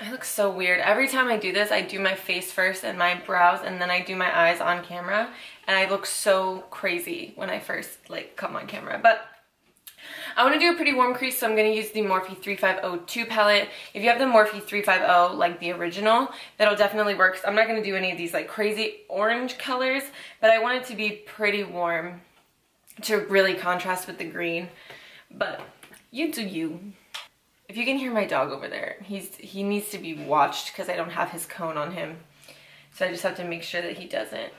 I look so weird. Every time I do this, I do my face first and my brows, and then I do my eyes on camera, and I look so crazy when I first like come on camera. But I want to do a pretty warm crease, so I'm going to use the Morphe 3502 palette. If you have the Morphe 350, like the original, that'll definitely work. I'm not going to do any of these like crazy orange colors, but I want it to be pretty warm to really contrast with the green. But you do you. If you can hear my dog over there, he needs to be watched because I don't have his cone on him. So I just have to make sure that he doesn't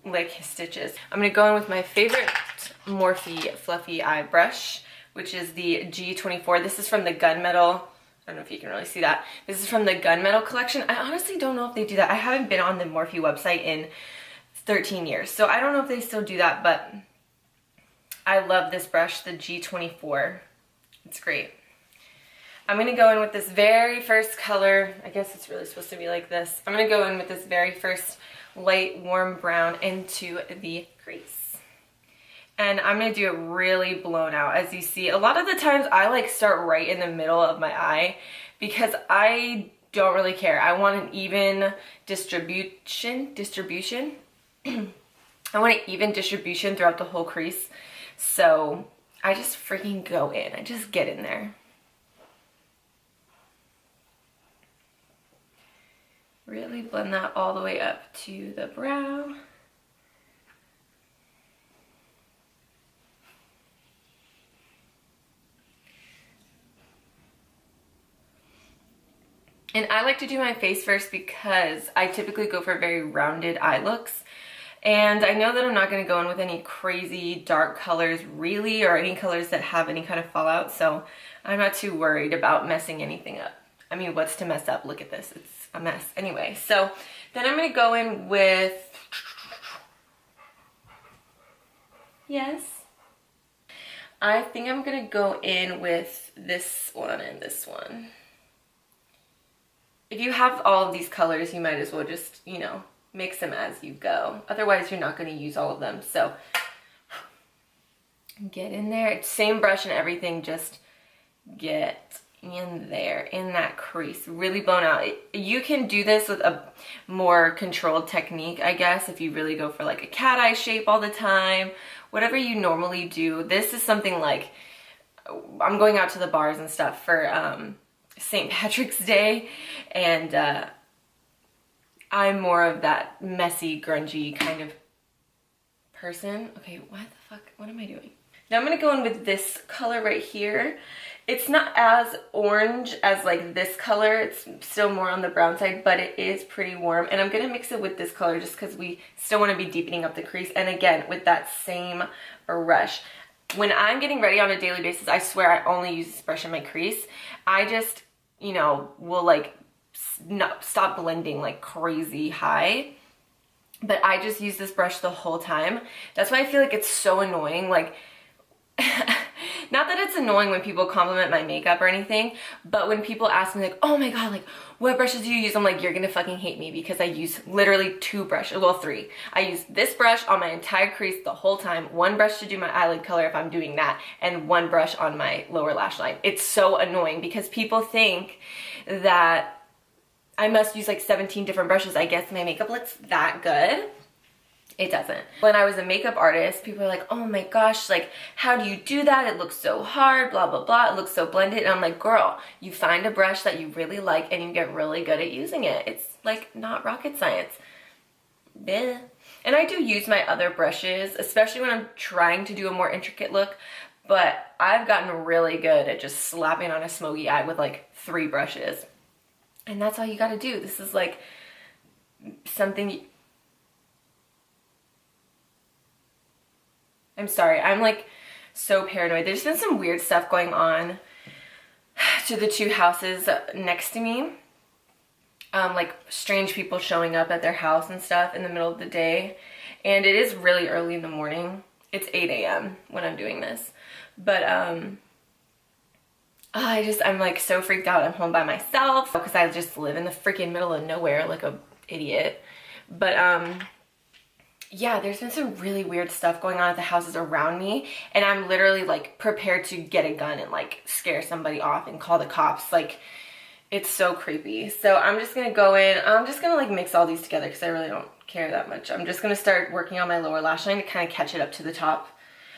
lick his stitches. I'm going to go in with my favorite Morphe fluffy eye brush, which is the G24. This is from the Gunmetal. I don't know if you can really see that. This is from the Gunmetal collection. I honestly don't know if they do that. I haven't been on the Morphe website in 13 years, so I don't know if they still do that, but I love this brush, the G24. It's great. I'm going to go in with this very first color. I guess it's really supposed to be like this. I'm going to go in with this very first light warm brown into the crease. And I'm going to do it really blown out. As you see, a lot of the times I like start right in the middle of my eye because I don't really care. I want an even distribution. I want an even distribution throughout the whole crease. So I just freaking go in. I just get in there. Really blend that all the way up to the brow. And I like to do my face first because I typically go for very rounded eye looks. And I know that I'm not going to go in with any crazy dark colors really, or any colors that have any kind of fallout. So I'm not too worried about messing anything up. I mean, what's to mess up? Look at this. It's a mess. Anyway, so then I'm going to go in with, yes, I think I'm going to go in with this one and this one. If you have all of these colors, you might as well just, you know, mix them as you go. Otherwise, you're not going to use all of them. So get in there. It's same brush and everything, just get in there, in that crease, really blown out. You can do this with a more controlled technique, I guess, if you really go for like a cat eye shape all the time, whatever you normally do. This is something like, I'm going out to the bars and stuff for St. Patrick's Day, and I'm more of that messy, grungy kind of person. Okay, what the fuck, what am I doing? Now I'm gonna go in with this color right here. It's not as orange as like this color. It's still more on the brown side, but it is pretty warm. And I'm gonna mix it with this color just because we still wanna be deepening up the crease. And again, with that same brush. When I'm getting ready on a daily basis, I swear I only use this brush in my crease. I just, you know, will like stop blending like crazy high. But I just use this brush the whole time. That's why I feel like it's so annoying. Like, not that it's annoying when people compliment my makeup or anything, but when people ask me like, oh my god, like what brushes do you use? I'm like, you're gonna fucking hate me because I use literally 2 brushes, well 3. I use this brush on my entire crease the whole time, 1 brush to do my eyelid color if I'm doing that, and 1 brush on my lower lash line. It's so annoying because people think that I must use like 17 different brushes. I guess my makeup looks that good. It doesn't. When I was a makeup artist, people are like, oh my gosh, like, how do you do that? It looks so hard, blah, blah, blah. It looks so blended. And I'm like, girl, you find a brush that you really like and you get really good at using it. It's like not rocket science. Bleh. And I do use my other brushes, especially when I'm trying to do a more intricate look, but I've gotten really good at just slapping on a smoky eye with like 3 brushes. And that's all you gotta do. This is like something... I'm sorry, I'm like so paranoid. There's been some weird stuff going on to the 2 houses next to me. Like strange people showing up at their house and stuff in the middle of the day. And it is really early in the morning. It's 8 a.m. when I'm doing this. But I'm like so freaked out. I'm home by myself because I just live in the freaking middle of nowhere like a idiot. But yeah, there's been some really weird stuff going on at the houses around me, and I'm literally like prepared to get a gun and like scare somebody off and call the cops. Like, It's so creepy. So I'm just gonna go in, I'm just gonna like mix all these together because I really don't care that much. I'm just gonna start working on my lower lash line to kind of catch it up to the top.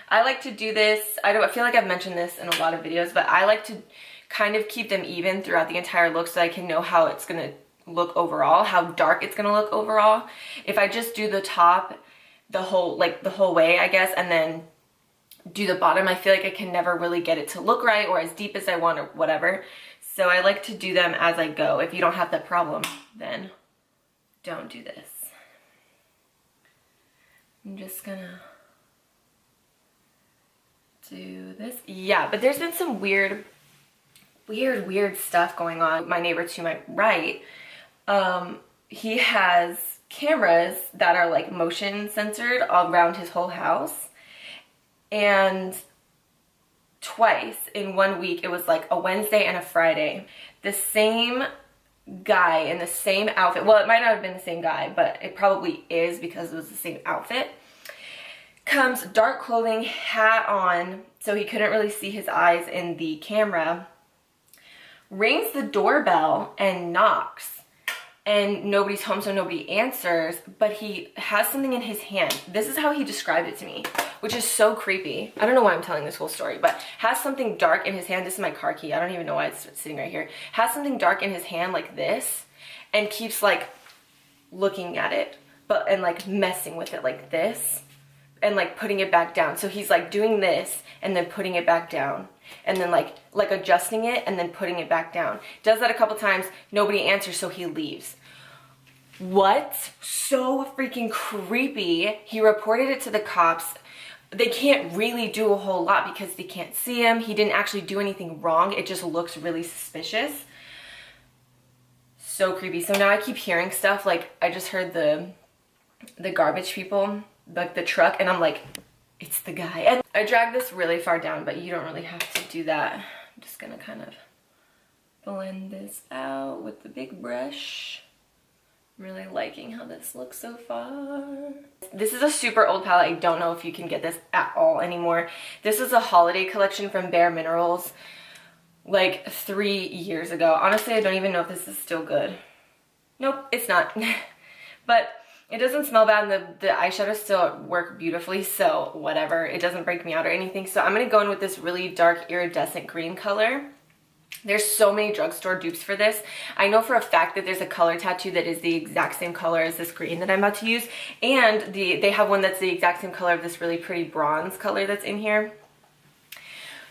I like to do this, I feel like I've mentioned this in a lot of videos, but I like to kind of keep them even throughout the entire look so I can know how it's gonna look overall, how dark it's gonna look overall. If I just do the top the whole way, I guess, and then do the bottom, I feel like I can never really get it to look right or as deep as I want or whatever. So I like to do them as I go. If you don't have that problem, then don't do this. I'm just gonna do this. Yeah, but there's been some weird stuff going on. My neighbor to my right, he has cameras that are like motion censored all around his whole house. And twice in 1 week, it was like a Wednesday and a Friday, the same guy in the same outfit, well, it might not have been the same guy, but it probably is because it was the same outfit, comes dark clothing, hat on, so he couldn't really see his eyes in the camera, rings the doorbell and knocks, and nobody's home, so nobody answers, but he has something in his hand. This is how he described it to me, which is so creepy. I don't know why I'm telling this whole story, but has something dark in his hand. This is my car key. I don't even know why it's sitting right here. Has something dark in his hand like this, and keeps like looking at it, and like messing with it like this, and like putting it back down. So he's like doing this and then putting it back down, and then like adjusting it and then putting it back down. Does that a couple times, nobody answers, so he leaves. What? So freaking creepy. He reported it to the cops. They can't really do a whole lot because they can't see him. He didn't actually do anything wrong. It just looks really suspicious. So creepy. So now I keep hearing stuff, like I just heard the garbage people, like the truck, and I'm like, it's the guy. And I dragged this really far down, but you don't really have to do that. I'm just gonna kind of blend this out with the big brush. I'm really liking how this looks so far. This is a super old palette. I don't know if you can get this at all anymore. This is a holiday collection from Bare Minerals, like 3 years ago. Honestly, I don't even know if this is still good. Nope, it's not. But it doesn't smell bad, and the eyeshadows still work beautifully, so whatever. It doesn't break me out or anything. So I'm going to go in with this really dark iridescent green color. There's so many drugstore dupes for this. I know for a fact that there's a color tattoo that is the exact same color as this green that I'm about to use. And they have one that's the exact same color of this really pretty bronze color that's in here.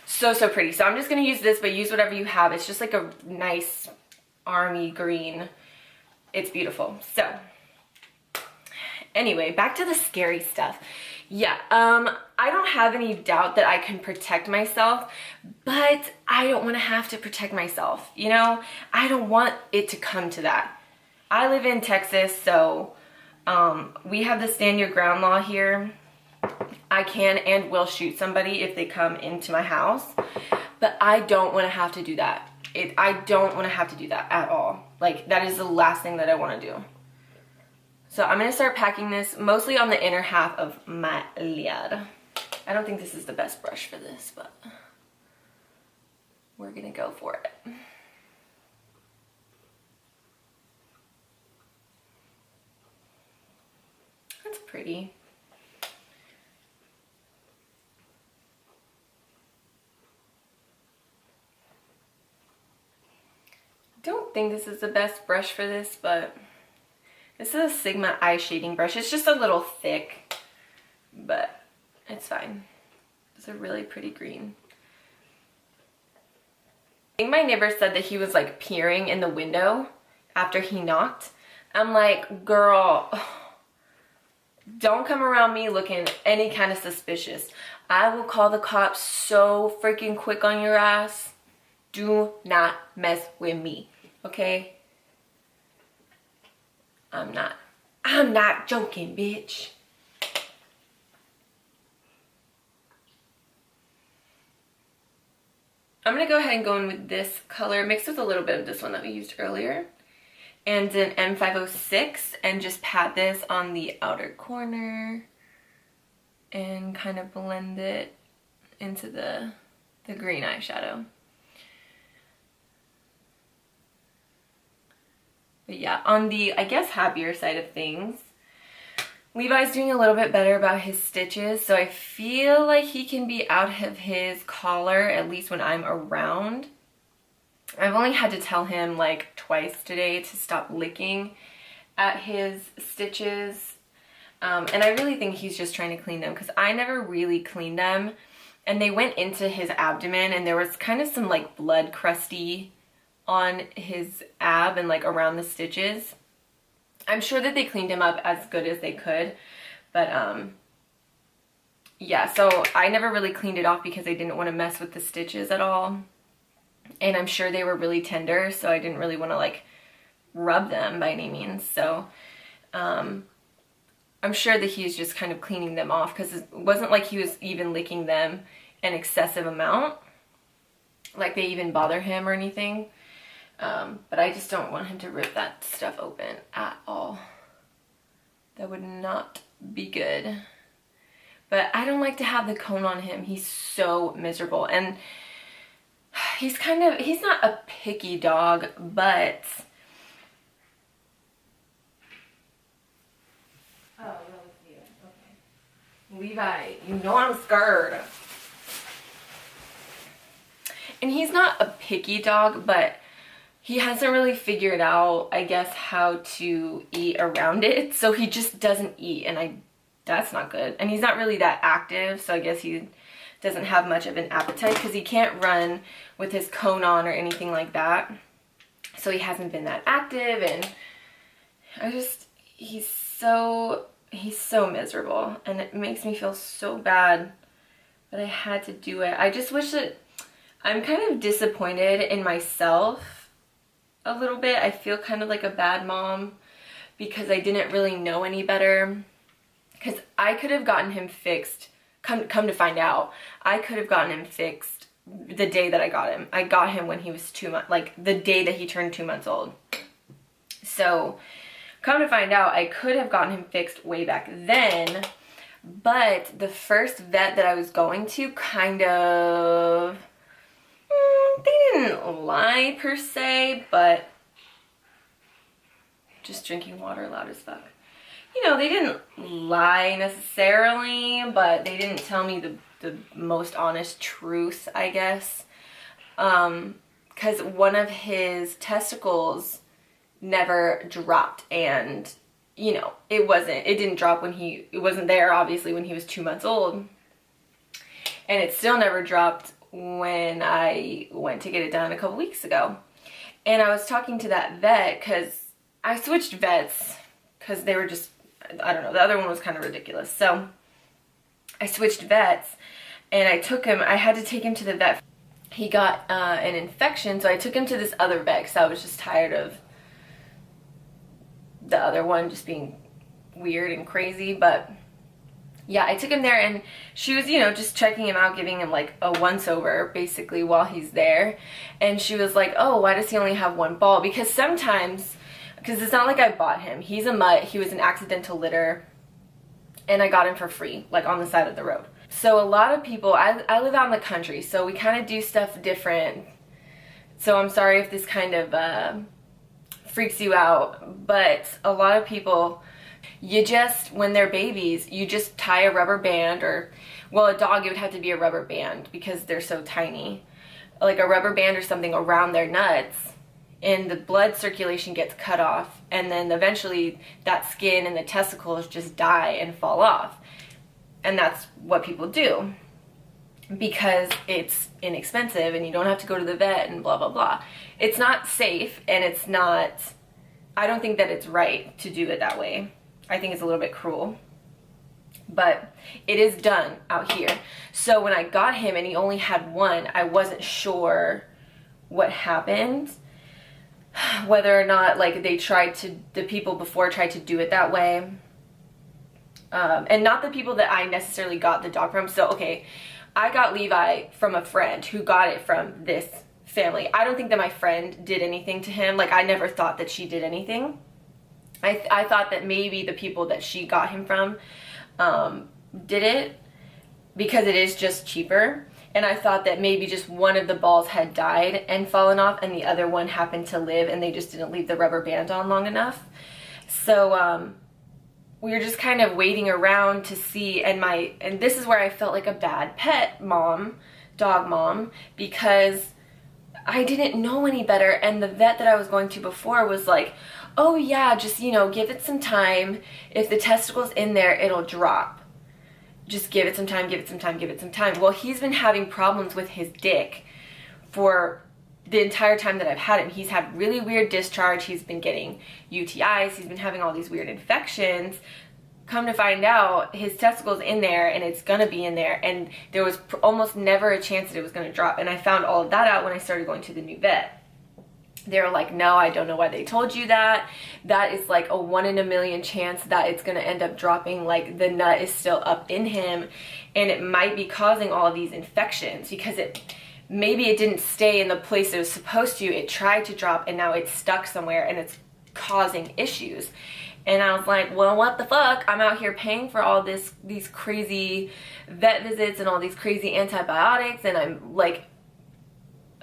So pretty. So I'm just going to use this, but use whatever you have. It's just like a nice army green. It's beautiful. So anyway, back to the scary stuff. Yeah, I don't have any doubt that I can protect myself, but I don't want to have to protect myself, you know? I don't want it to come to that. I live in Texas, so we have the stand your ground law here. I can and will shoot somebody if they come into my house, but I don't want to have to do that. I don't want to have to do that at all. Like, that is the last thing that I want to do. So I'm going to start packing this mostly on the inner half of my lid. I don't think this is the best brush for this, but we're going to go for it. That's pretty. I don't think this is the best brush for this, but this is a Sigma eye shading brush. It's just a little thick, but it's fine. It's a really pretty green. I think my neighbor said that he was like peering in the window after he knocked. I'm like, girl, don't come around me looking any kind of suspicious. I will call the cops so freaking quick on your ass. Do not mess with me, okay? I'm not joking, bitch. I'm gonna go ahead and go in with this color mixed with a little bit of this one that we used earlier, and an M506, and just pat this on the outer corner and kind of blend it into the green eyeshadow. But yeah, on the, I guess, happier side of things, Levi's doing a little bit better about his stitches, so I feel like he can be out of his collar, at least when I'm around. I've only had to tell him like twice today to stop licking at his stitches. And I really think he's just trying to clean them because I never really cleaned them. And they went into his abdomen and there was kind of some like blood crusty on his ab and like around the stitches. I'm sure that they cleaned him up as good as they could. But yeah, so I never really cleaned it off because I didn't want to mess with the stitches at all. And I'm sure they were really tender, so I didn't really want to like rub them by any means. So I'm sure that he's just kind of cleaning them off because it wasn't like he was even licking them an excessive amount, like they even bother him or anything. But I just don't want him to rip that stuff open at all. That would not be good. But I don't like to have the cone on him. He's so miserable. And he's not a picky dog, but... Oh, that was you. Okay. Levi, you know I'm scared. And he's not a picky dog, but he hasn't really figured out, I guess, how to eat around it. So he just doesn't eat, and that's not good. And he's not really that active, so I guess he doesn't have much of an appetite because he can't run with his cone on or anything like that. So he hasn't been that active, and he's so miserable, and it makes me feel so bad, but I had to do it. I just wish that I'm kind of disappointed in myself a little bit. I feel kind of like a bad mom because I didn't really know any better, because I could have gotten him fixed. Come to find out, I could have gotten him fixed the day that I got him. I got him when he was 2 months, like the day that he turned 2 months old. So come to find out, I could have gotten him fixed way back then, but the first vet that I was going to kind of, they didn't lie per se, but just drinking water loud as fuck. You know, they didn't lie necessarily, but they didn't tell me the most honest truth, I guess. Because one of his testicles never dropped, and, you know, it didn't drop it wasn't there, obviously, when he was 2 months old. And it still never dropped when I went to get it done a couple weeks ago. And I was talking to that vet, because I switched vets, because they were just, I don't know, the other one was kind of ridiculous. So I switched vets, and I had to take him to the vet. He got an infection, so I took him to this other vet because I was just tired of the other one just being weird and crazy. But yeah, I took him there, and she was, you know, just checking him out, giving him like a once over basically while he's there. And she was like, oh, why does he only have one ball? Because sometimes, because it's not like I bought him. He's a mutt. He was an accidental litter, and I got him for free, like on the side of the road. So a lot of people, I live out in the country, so we kind of do stuff different. So I'm sorry if this kind of freaks you out, but a lot of people, when they're babies, you just tie a rubber band, or, well, a dog, it would have to be a rubber band because they're so tiny. Like a rubber band or something around their nuts, and the blood circulation gets cut off, and then eventually that skin and the testicles just die and fall off. And that's what people do because it's inexpensive and you don't have to go to the vet and blah blah blah. It's not safe, and I don't think that it's right to do it that way. I think it's a little bit cruel, but it is done out here. So when I got him and he only had one, I wasn't sure what happened, whether or not like the people before tried to do it that way. And not the people that I necessarily got the dog from. So, okay, I got Levi from a friend who got it from this family. I don't think that my friend did anything to him. Like, I never thought that she did anything. I thought that maybe the people that she got him from did it because it is just cheaper. and I thought that maybe just one of the balls had died and fallen off and the other one happened to live and they just didn't leave the rubber band on long enough. So we were just kind of waiting around to see, and this is where I felt like a bad pet mom, dog mom, because I didn't know any better, and the vet that I was going to before was like, oh yeah, just, you know, give it some time. If the testicle's in there, it'll drop. Just give it some time, give it some time, give it some time. Well, he's been having problems with his dick for the entire time that I've had him. He's had really weird discharge. He's been getting UTIs. He's been having all these weird infections. Come to find out, his testicle's in there and it's gonna be in there, and there was almost never a chance that it was gonna drop. And I found all of that out when I started going to the new vet. They were like, no, I don't know why they told you that. That is like a 1 in a million chance that it's gonna end up dropping. Like, the nut is still up in him and it might be causing all of these infections because maybe it didn't stay in the place it was supposed to. It tried to drop and now it's stuck somewhere and it's causing issues. And I was like, well, what the fuck? I'm out here paying for all these crazy vet visits and all these crazy antibiotics, and I'm like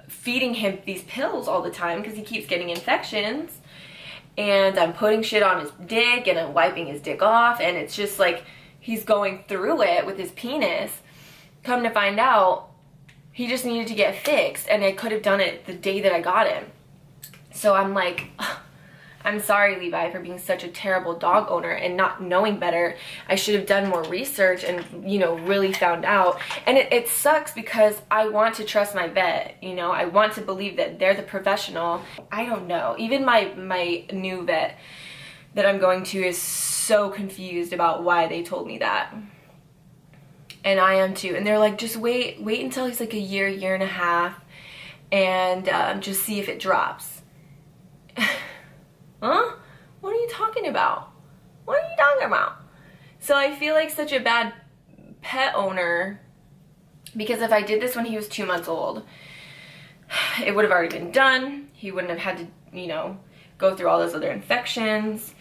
feeding him these pills all the time because he keeps getting infections, and I'm putting shit on his dick and I'm wiping his dick off, and it's just like he's going through it with his penis. Come to find out, he just needed to get fixed, and I could have done it the day that I got him. So I'm like, I'm sorry, Levi, for being such a terrible dog owner and not knowing better. I should have done more research and, you know, really found out. And it sucks because I want to trust my vet, you know. I want to believe that they're the professional. I don't know. Even my new vet that I'm going to is so confused about why they told me that. And I am too. And they're like, just wait until he's like a year and a half, and just see if it drops. Huh? What are you talking about? What are you talking about? So I feel like such a bad pet owner because if I did this when he was 2 months old, it would have already been done. He wouldn't have had to, you know, go through all those other infections,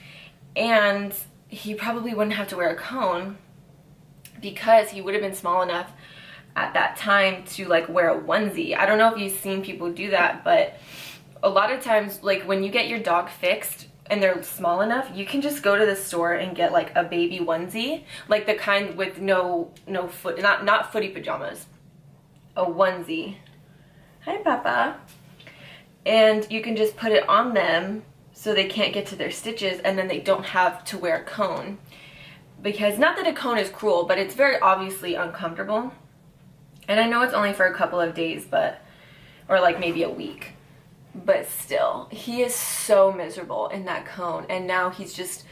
and he probably wouldn't have to wear a cone because he would have been small enough at that time to like wear a onesie. I don't know if you've seen people do that, but a lot of times, like when you get your dog fixed and they're small enough, you can just go to the store and get like a baby onesie, like the kind with no foot, not footy pajamas, a onesie. Hi, Papa. And you can just put it on them so they can't get to their stitches, and then they don't have to wear a cone. Because not that a cone is cruel, but it's very obviously uncomfortable. And I know it's only for a couple of days, or like maybe a week. But still, he is so miserable in that cone, and now he's just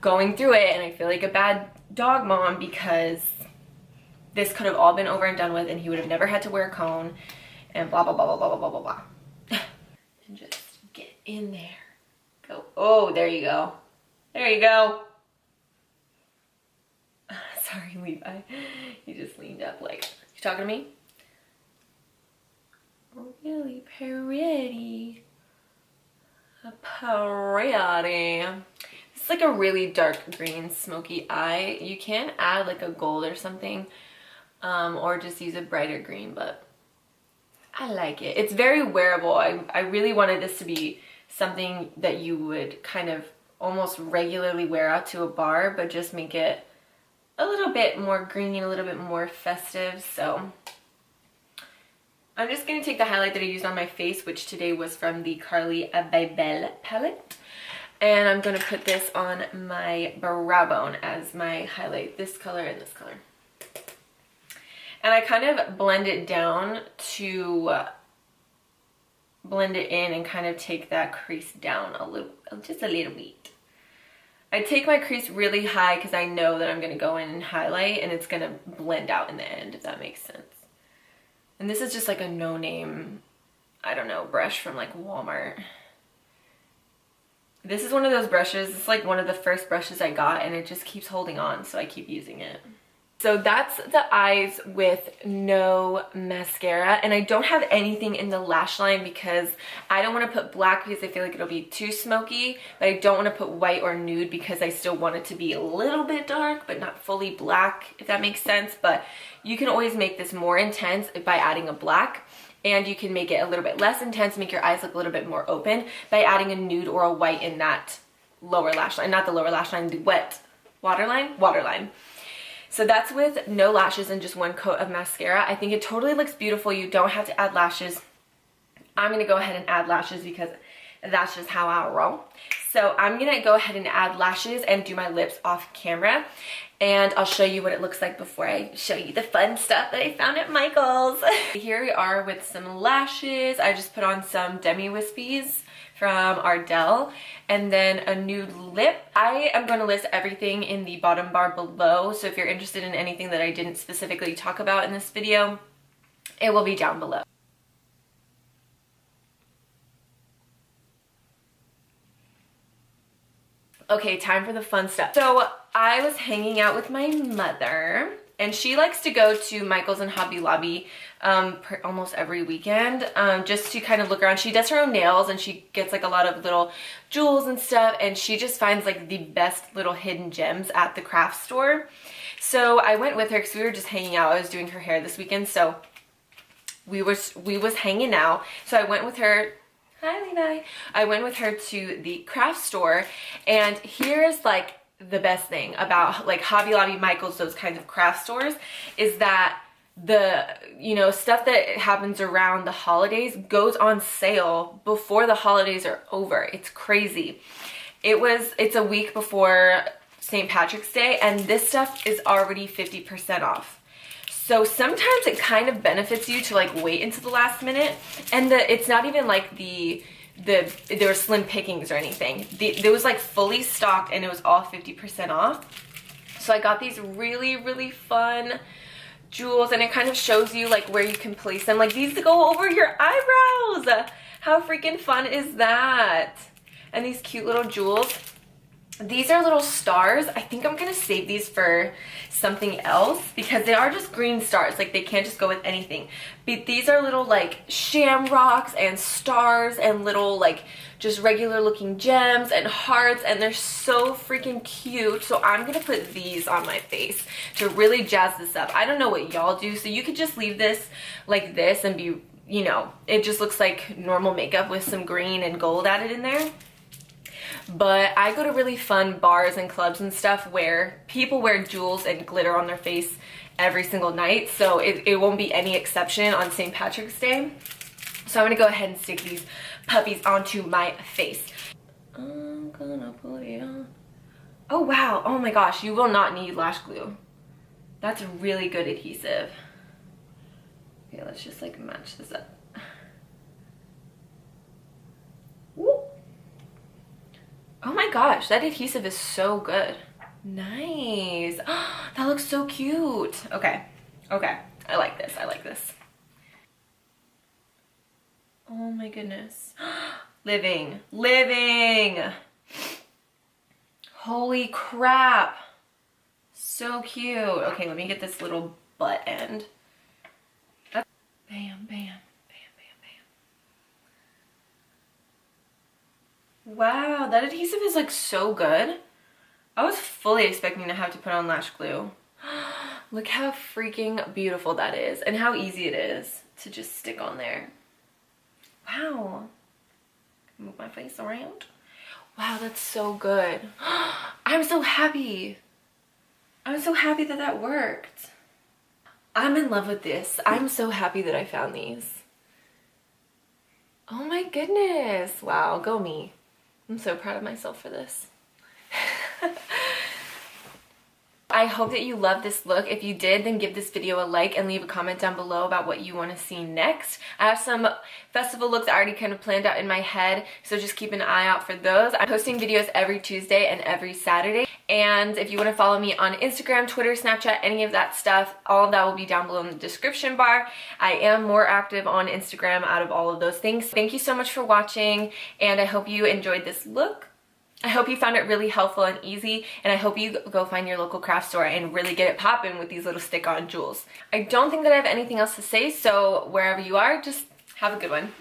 going through it, and I feel like a bad dog mom because this could have all been over and done with and he would have never had to wear a cone and blah blah blah blah blah blah blah blah blah. And just get in there. Go. Oh, there you go. There you go. Sorry, Levi. He just leaned up like, you talking to me? Really pretty. Pretty. It's like a really dark green smoky eye. You can add like a gold or something, or just use a brighter green, but I like it. It's very wearable. I really wanted this to be something that you would kind of almost regularly wear out to a bar, but just make it a little bit more green, a little bit more festive. So I'm just going to take the highlight that I used on my face, which today was from the Carli Byble palette. And I'm going to put this on my brow bone as my highlight, this color and this color. And I kind of blend it down to blend it in and kind of take that crease down a little, just a little bit. I take my crease really high because I know that I'm going to go in and highlight and it's going to blend out in the end, if that makes sense. And this is just like a no-name, I don't know, brush from like Walmart. This is one of those brushes, it's like one of the first brushes I got and it just keeps holding on, so I keep using it. So that's the eyes with no mascara, and I don't have anything in the lash line because I don't want to put black because I feel like it'll be too smoky, but I don't want to put white or nude because I still want it to be a little bit dark but not fully black, if that makes sense. But you can always make this more intense by adding a black, and you can make it a little bit less intense, make your eyes look a little bit more open by adding a nude or a white in that lower lash line, not the lower lash line, the wet waterline. So that's with no lashes and just one coat of mascara. I think it totally looks beautiful. You don't have to add lashes. I'm gonna go ahead and add lashes because that's just how I roll. So I'm gonna go ahead and add lashes and do my lips off camera, and I'll show you what it looks like before I show you the fun stuff that I found at Michael's. Here we are with some lashes. I just put on some Demi Wispies from Ardell, and then a nude lip. I am going to list everything in the bottom bar below, so if you're interested in anything that I didn't specifically talk about in this video, it will be down below. Okay, time for the fun stuff. So I was hanging out with my mother, and she likes to go to Michael's and Hobby Lobby almost every weekend just to kind of look around. She does her own nails, and she gets like a lot of little jewels and stuff, and she just finds like the best little hidden gems at the craft store. So I went with her because we were just hanging out. I was doing her hair this weekend, so we was hanging out. So I went with her. Hi, Levi. I went with her to the craft store, and here's like the best thing about like Hobby Lobby, Michael's, those kinds of craft stores, is that the, you know, stuff that happens around the holidays goes on sale before the holidays are over. It's crazy. It's a week before St. Patrick's Day, and this stuff is already 50% off. So sometimes it kind of benefits you to like wait until the last minute, and it's not even like there were slim pickings or anything. It was like fully stocked, and it was all 50% off. So I got these really, really fun jewels, and it kind of shows you like where you can place them. Like these go over your eyebrows. How freaking fun is that? And these cute little jewels. These are little stars. I think I'm gonna save these for something else because they are just green stars. Like they can't just go with anything. But these are little like shamrocks and stars and little like just regular looking gems and hearts, and they're so freaking cute. So I'm gonna put these on my face to really jazz this up. I don't know what y'all do, so you could just leave this like this and be, you know, it just looks like normal makeup with some green and gold added in there. But I go to really fun bars and clubs and stuff where people wear jewels and glitter on their face every single night, so it won't be any exception on St. Patrick's Day. So I'm gonna go ahead and stick these puppies onto my face. I'm gonna put it on. Oh wow, oh my gosh, you will not need lash glue. That's really good adhesive. Okay, let's just like match this up. Woo. Oh my gosh, that adhesive is so good. Nice. That looks so cute. Okay, okay, I like this, I like this. Oh my goodness. Living. Holy crap. So cute. Okay, let me get this little butt end. Bam, bam, bam, bam, bam. Wow, that adhesive is like so good. I was fully expecting to have to put on lash glue. Look how freaking beautiful that is, and how easy it is to just stick on there. Wow. Move my face around. Wow, that's so good. I'm so happy. I'm so happy that that worked. I'm in love with this. I'm so happy that I found these. Oh my goodness. Wow, go me. I'm so proud of myself for this. I hope that you love this look. If you did, then give this video a like and leave a comment down below about what you want to see next. I have some festival looks already kind of planned out in my head, so just keep an eye out for those. I'm posting videos every Tuesday and every Saturday. And if you want to follow me on Instagram, Twitter, Snapchat, any of that stuff, all of that will be down below in the description bar. I am more active on Instagram out of all of those things. Thank you so much for watching, and I hope you enjoyed this look. I hope you found it really helpful and easy, and I hope you go find your local craft store and really get it popping with these little stick-on jewels. I don't think that I have anything else to say, so wherever you are, just have a good one.